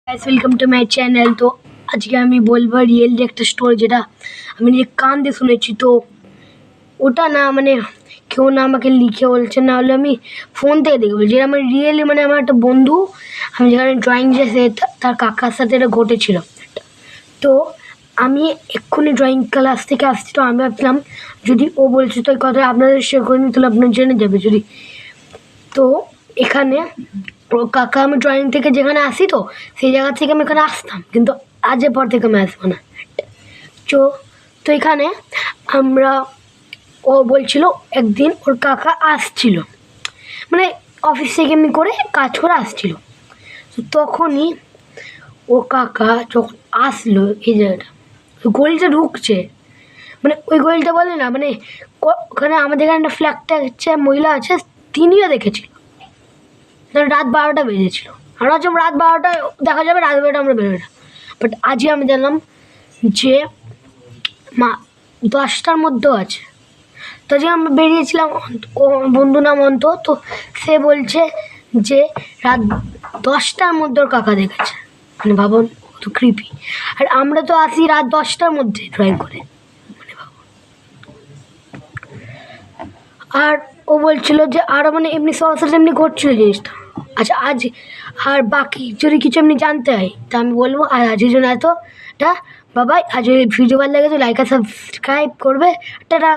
Guys welcome to my channel. तो आज के আমি বলবো রিয়েলি একটা স্টোরি যেটা আমি নিজে কান দিয়ে শুনেছি। তো ওটা না মানে কেউ না আমাকে লিখে বলছে, না হলে আমি ফোন থেকে দেখে বলছি। আমার রিয়েলি মানে আমার একটা বন্ধু, আমি যেখানে ড্রয়িং যে তার কাকার সাথে এটা ঘটেছিল। তো আমি এক্ষুনি ড্রয়িং ক্লাস থেকে আসছি, তো আমি ভাবছিলাম যদি ও বলছে তো এই কথা আপনাদের শেয়ার করে নিই, তাহলে আপনার জেনে যাবে যদি। তো এখানে ও কাকা, আমি ড্রয়িং থেকে যেখানে আসি তো সেই জায়গা থেকে আমি এখানে আসতাম, কিন্তু আজের পর থেকে আমি আসবো না। তো এখানে আমরা, ও বলছিল একদিন ওর কাকা আসছিল, মানে অফিস থেকে এমনি করে কাজ করে আসছিল। তো তখনই ও কাকা যখন আসলো এই জায়গাটা, গলিটা ঢুকছে, মানে ওই গলিটা বলে না, মানে ওখানে আমাদের এখানে একটা ফ্ল্যাগটা হচ্ছে মহিলা আছে, তিনিও দেখেছিল। রাত 12টা বেজেছিল, আমরা ভাবছিলাম রাত 12টায় দেখা যাবে, রাত 12টা আমরা বেরোই না। বাট আজই আমি জানলাম যে 10টার মধ্যেও আছে। তো আজকে আমরা বেরিয়েছিলাম, ও বন্ধু নাম অন্ত, তো সে বলছে যে রাত 10টার মধ্যে ওর কাকা দেখেছে। মানে ভাবুন, তো ক্রিপি। আর আমরা তো আসি রাত 10টার মধ্যে ড্রয়িং করে, মানে ভাবুন। আর ও বলছিল যে আরও মানে এমনি সরাসরি এমনি ঘটছিল জিনিসটা। আচ্ছা আজ আর বাকি যদি কিছু এমনি জানতে হয় তা আমি বলবো। আর আজকের জন্য এতটা, বাবাই। আজ ভিডিও ভালো লাগে তো লাইক আর সাবস্ক্রাইব করবে। টাটা।